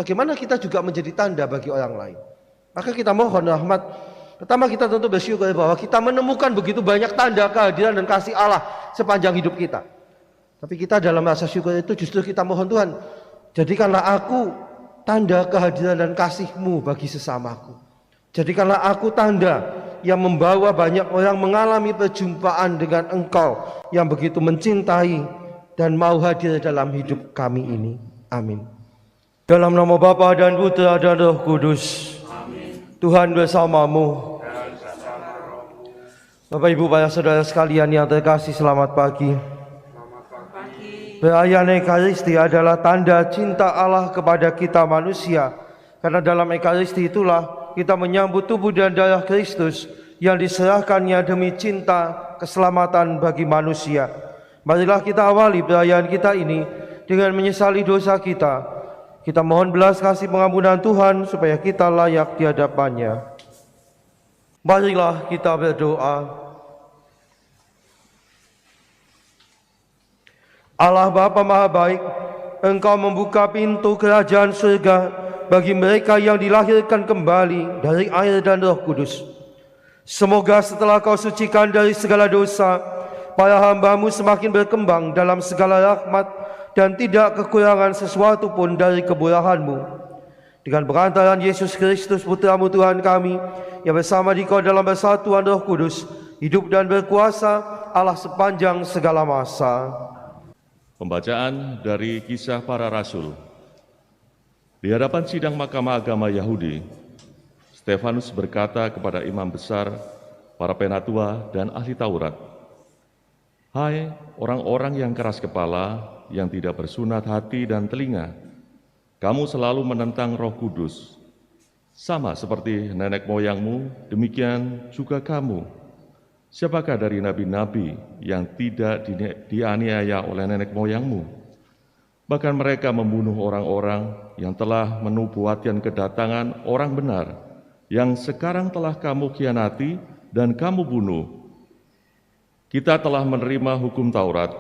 bagaimana kita juga menjadi tanda bagi orang lain. Maka kita mohon rahmat. Pertama kita tentu bersyukur bahwa kita menemukan begitu banyak tanda kehadiran dan kasih Allah sepanjang hidup kita. Tapi kita dalam rasa syukur itu justru kita mohon Tuhan, jadikanlah aku tanda kehadiran dan kasih-Mu bagi sesamaku. Jadikanlah aku tanda yang membawa banyak orang mengalami perjumpaan dengan Engkau yang begitu mencintai dan mau hadir dalam hidup kami ini. Amin. Dalam nama Bapa dan Putra dan Roh Kudus. Amin. Tuhan bersamamu. Bapak Ibu para saudara sekalian yang terkasih, selamat pagi. Perayaan Ekaristi adalah tanda cinta Allah kepada kita manusia. Karena dalam Ekaristi itulah kita menyambut tubuh dan darah Kristus yang diserahkannya demi cinta keselamatan bagi manusia. Marilah kita awali perayaan kita ini dengan menyesali dosa kita. Kita mohon belas kasih pengampunan Tuhan supaya kita layak di hadapannya. Marilah kita berdoa. Allah Bapa Maha Baik, Engkau membuka pintu kerajaan surga bagi mereka yang dilahirkan kembali dari air dan Roh Kudus. Semoga setelah Kau sucikan dari segala dosa, para hamba-Mu semakin berkembang dalam segala rahmat dan tidak kekurangan sesuatu pun dari kemurahan-Mu. Dengan perantaraan Yesus Kristus Putra-Mu Tuhan kami, yang bersama di Kau dalam persatuan Roh Kudus, hidup dan berkuasa Allah sepanjang segala masa. Pembacaan dari Kisah Para Rasul. Di hadapan sidang Mahkamah Agama Yahudi, Stefanus berkata kepada imam besar, para penatua, dan ahli Taurat, "Hai orang-orang yang keras kepala, yang tidak bersunat hati dan telinga, kamu selalu menentang Roh Kudus. Sama seperti nenek moyangmu, demikian juga kamu. Siapakah dari nabi-nabi yang tidak dianiaya oleh nenek moyangmu? Bahkan mereka membunuh orang-orang yang telah menubuatkan kedatangan orang benar, yang sekarang telah kamu khianati dan kamu bunuh. Kita telah menerima hukum Taurat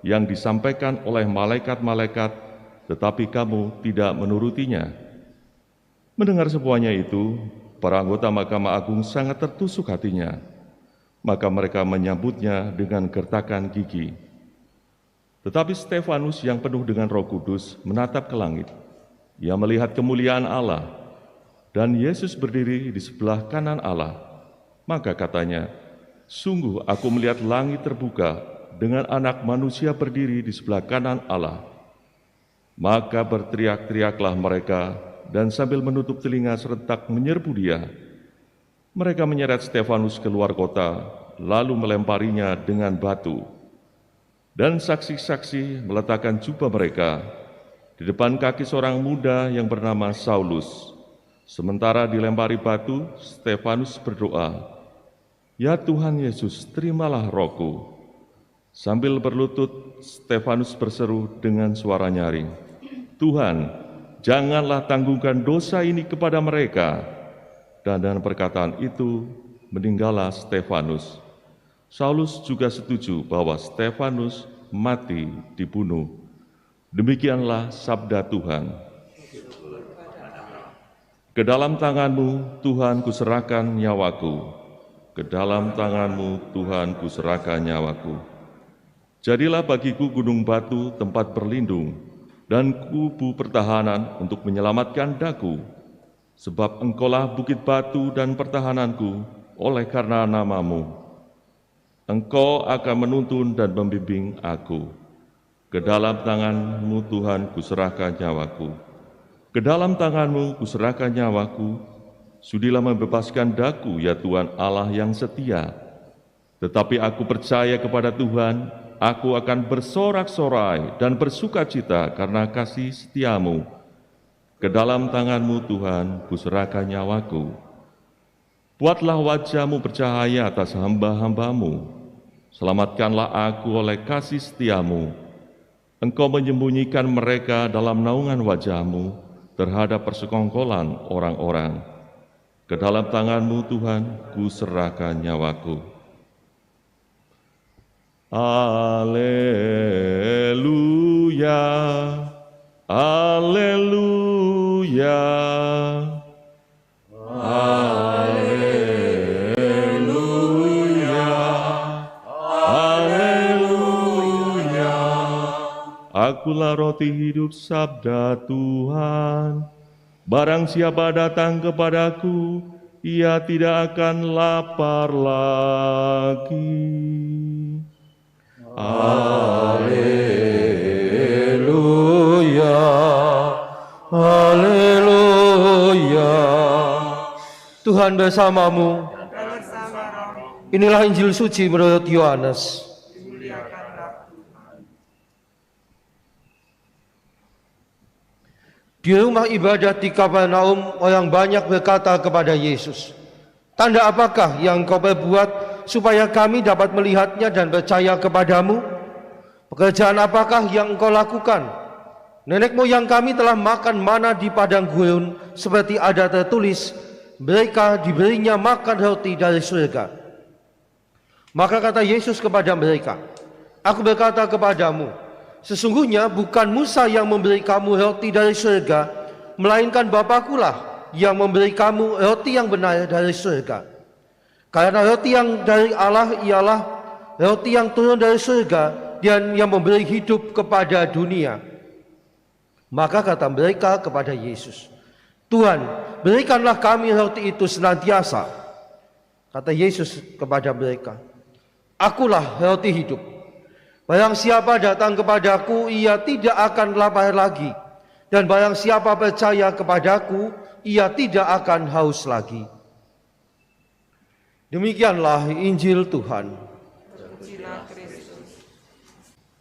yang disampaikan oleh malaikat-malaikat, tetapi kamu tidak menurutinya." Mendengar semuanya itu, para anggota Mahkamah Agung sangat tertusuk hatinya. Maka mereka menyambutnya dengan gertakan gigi. Tetapi Stefanus yang penuh dengan Roh Kudus menatap ke langit. Ia melihat kemuliaan Allah, dan Yesus berdiri di sebelah kanan Allah. Maka katanya, "Sungguh aku melihat langit terbuka dengan Anak Manusia berdiri di sebelah kanan Allah." Maka berteriak-teriaklah mereka, dan sambil menutup telinga serentak menyerbu Dia. Mereka menyeret Stefanus keluar kota, lalu melemparinya dengan batu. Dan saksi-saksi meletakkan jubah mereka di depan kaki seorang muda yang bernama Saulus. Sementara dilempari batu, Stefanus berdoa, "Ya Tuhan Yesus, terimalah rohku." Sambil berlutut, Stefanus berseru dengan suara nyaring, "Tuhan, janganlah tanggungkan dosa ini kepada mereka." Dan dengan perkataan itu, meninggallah Stefanus. Saulus juga setuju bahwa Stefanus mati dibunuh. Demikianlah sabda Tuhan. "Ke dalam tangan-Mu, Tuhan, kuserahkan nyawaku. Ke dalam tangan-Mu, Tuhan, kuserahkan nyawaku. Jadilah bagiku gunung batu tempat berlindung, dan kubu pertahanan untuk menyelamatkan daku. Sebab Engkaulah bukit batu dan pertahananku oleh karena nama-Mu. Engkau akan menuntun dan membimbing aku. Ke dalam tangan-Mu Tuhan kuserahkan nyawaku. Ke dalam tangan-Mu kuserahkan nyawaku. Sudilah membebaskan daku, ya Tuhan Allah yang setia. Tetapi aku percaya kepada Tuhan, aku akan bersorak-sorai dan bersukacita karena kasih setia-Mu. Ke dalam tangan-Mu Tuhan kuserahkan nyawaku. Buatlah wajah-Mu bercahaya atas hamba-hamba-Mu. Selamatkanlah aku oleh kasih setia-Mu. Engkau menyembunyikan mereka dalam naungan wajah-Mu terhadap persekongkolan orang-orang. Ke dalam tangan-Mu Tuhan kuserahkan nyawaku. Haleluya, haleluya. Haleluya. Akulah roti hidup, sabda Tuhan. Barang siapa datang kepadaku, ia tidak akan lapar lagi. Haleluya, haleluya. Tuhan bersamamu. Inilah Injil suci menurut Yohanes. Di rumah ibadat di Kapernaum, orang banyak berkata kepada Yesus, "Tanda apakah yang kau perbuat supaya kami dapat melihatnya dan percaya kepadamu? Pekerjaan apakah yang engkau lakukan? Nenek moyang kami telah makan mana di padang gurun, seperti ada tertulis, mereka diberinya makan roti dari surga." Maka kata Yesus kepada mereka, "Aku berkata kepadamu, sesungguhnya bukan Musa yang memberi kamu roti dari surga, melainkan Bapa-Kulah yang memberi kamu roti yang benar dari surga. Karena roti yang dari Allah ialah roti yang turun dari surga dan yang memberi hidup kepada dunia." Maka kata mereka kepada Yesus, "Tuhan, berikanlah kami roti itu senantiasa." Kata Yesus kepada mereka, "Akulah roti hidup. Barang siapa datang kepadaku, ia tidak akan lapar lagi. Dan barang siapa percaya kepadaku, ia tidak akan haus lagi." Demikianlah Injil Tuhan.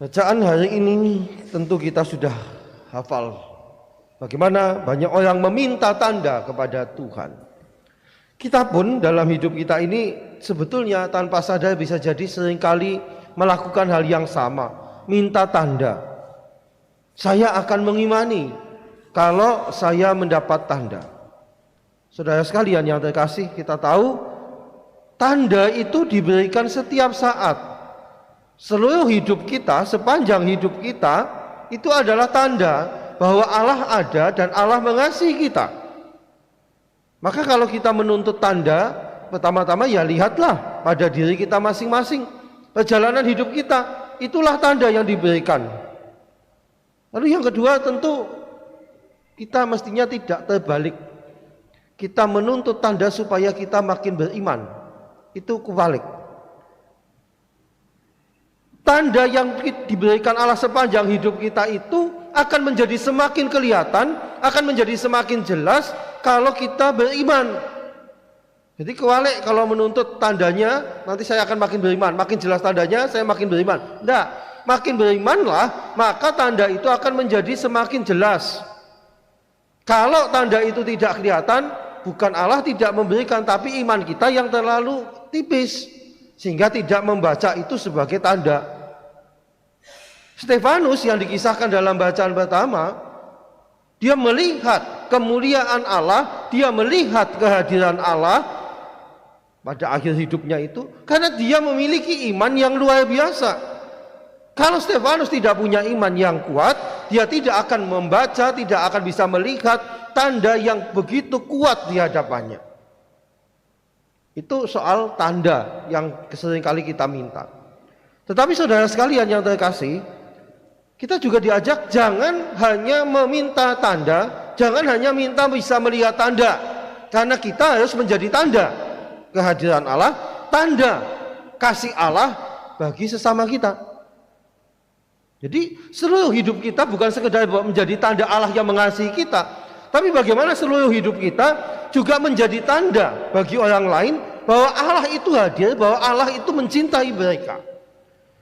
Bacaan hari ini tentu kita sudah hafal. Bagaimana banyak orang meminta tanda kepada Tuhan. Kita pun dalam hidup kita ini sebetulnya tanpa sadar bisa jadi seringkali melakukan hal yang sama, minta tanda. Saya akan mengimani kalau saya mendapat tanda. Saudara sekalian yang terkasih, kita tahu tanda itu diberikan setiap saat. Seluruh hidup kita, sepanjang hidup kita, itu adalah tanda bahwa Allah ada dan Allah mengasihi kita. Maka kalau kita menuntut tanda, pertama-tama ya lihatlah pada diri kita masing-masing. Perjalanan hidup kita, itulah tanda yang diberikan. Lalu yang kedua tentu kita mestinya tidak terbalik. Kita menuntut tanda supaya kita makin beriman. Itu kebalik. Tanda yang diberikan Allah sepanjang hidup kita itu akan menjadi semakin kelihatan, akan menjadi semakin jelas kalau kita beriman. Jadi kebalik kalau menuntut tandanya, nanti saya akan makin beriman, makin jelas tandanya saya makin beriman. Enggak, makin berimanlah, maka tanda itu akan menjadi semakin jelas. Kalau tanda itu tidak kelihatan, bukan Allah tidak memberikan, tapi iman kita yang terlalu tipis sehingga tidak membaca itu sebagai tanda. Stefanus yang dikisahkan dalam bacaan pertama, dia melihat kemuliaan Allah, dia melihat kehadiran Allah pada akhir hidupnya itu karena dia memiliki iman yang luar biasa. Kalau Stefanus tidak punya iman yang kuat, dia tidak akan membaca, tidak akan bisa melihat tanda yang begitu kuat di hadapannya. Itu soal tanda yang seringkali kita minta. Tetapi saudara sekalian yang terkasih, kita juga diajak jangan hanya meminta tanda, jangan hanya minta bisa melihat tanda, karena kita harus menjadi tanda kehadiran Allah, tanda kasih Allah bagi sesama kita. Jadi seluruh hidup kita bukan sekedar menjadi tanda Allah yang mengasihi kita, tapi bagaimana seluruh hidup kita juga menjadi tanda bagi orang lain bahwa Allah itu hadir, bahwa Allah itu mencintai mereka.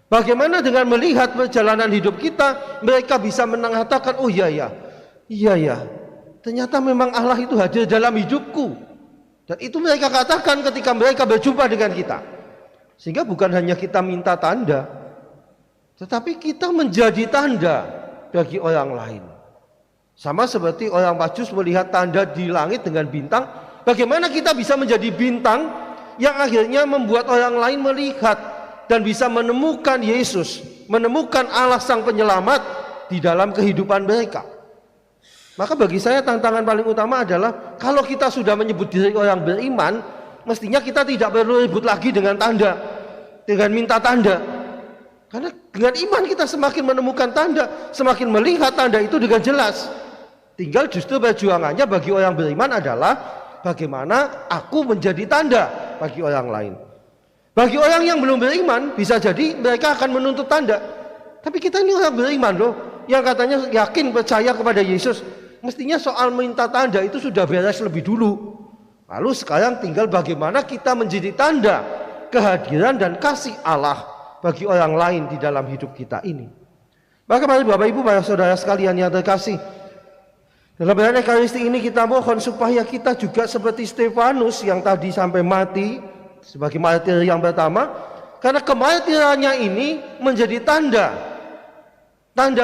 Bagaimana dengan melihat perjalanan hidup kita, mereka bisa mengatakan, "Oh iya ya, ternyata memang Allah itu hadir dalam hidupku." Dan itu mereka katakan ketika mereka berjumpa dengan kita. Sehingga bukan hanya kita minta tanda, tetapi kita menjadi tanda bagi orang lain. Sama seperti orang Majus melihat tanda di langit dengan bintang, bagaimana kita bisa menjadi bintang yang akhirnya membuat orang lain melihat dan bisa menemukan Yesus, menemukan Allah Sang Penyelamat di dalam kehidupan mereka. Maka bagi saya tantangan paling utama adalah kalau kita sudah menyebut diri orang beriman, mestinya kita tidak perlu ribut lagi dengan tanda, dengan minta tanda. Karena dengan iman kita semakin menemukan tanda, semakin melihat tanda itu dengan jelas. Tinggal justru perjuangannya bagi orang beriman adalah bagaimana aku menjadi tanda bagi orang lain. Bagi orang yang belum beriman, bisa jadi mereka akan menuntut tanda. Tapi kita ini orang beriman loh, yang katanya yakin percaya kepada Yesus. Mestinya soal minta tanda itu sudah beres lebih dulu. Lalu sekarang tinggal bagaimana kita menjadi tanda kehadiran dan kasih Allah bagi orang lain di dalam hidup kita ini. Maka mari Bapak Ibu, para saudara sekalian yang terkasih, dalam perayaan Ekaristi ini kita mohon supaya kita juga seperti Stefanus yang tadi sampai mati sebagai martir yang pertama, karena kemartirannya ini menjadi tanda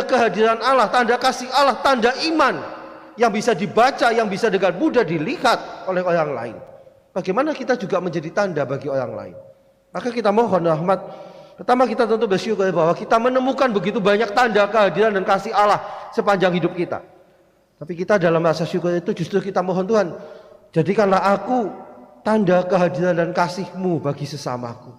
kehadiran Allah, tanda kasih Allah, tanda iman yang bisa dibaca, yang bisa dengan mudah dilihat oleh orang lain. Bagaimana kita juga menjadi tanda bagi orang lain. Maka kita mohon rahmat. Pertama kita tentu bersyukur bahwa kita menemukan begitu banyak tanda kehadiran dan kasih Allah sepanjang hidup kita. Tapi kita dalam rasa syukur itu justru kita mohon Tuhan, jadikanlah aku tanda kehadiran dan kasih-Mu bagi sesamaku.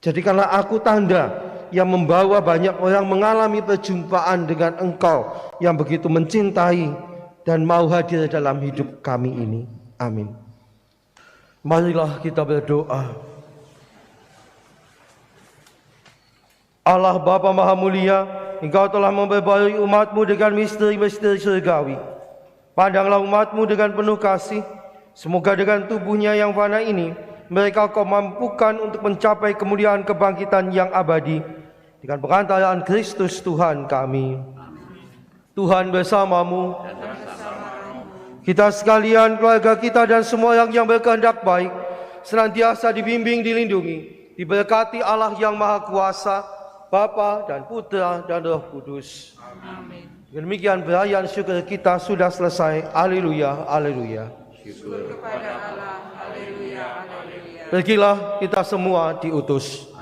Jadikanlah aku tanda yang membawa banyak orang mengalami perjumpaan dengan Engkau yang begitu mencintai dan mau hadir dalam hidup kami ini. Amin. Marilah kita berdoa. Allah Bapa Maha Mulia, Engkau telah memperbarui umat-Mu dengan misteri-misteri surgawi. Pandanglah umat-Mu dengan penuh kasih. Semoga dengan tubuhnya yang fana ini, mereka Kau mampukan untuk mencapai kemuliaan kebangkitan yang abadi dengan perantaraan Kristus Tuhan kami. Tuhan bersamamu. Kita sekalian, keluarga kita dan semua yang berkehendak baik, senantiasa dibimbing, dilindungi, diberkati Allah yang Maha Kuasa, Bapa dan Putra dan Roh Kudus. Amin. Demikian perayaan syukur kita sudah selesai. Haleluya, haleluya. Syukur kepada Allah. Haleluya, haleluya. Pergilah, kita semua diutus.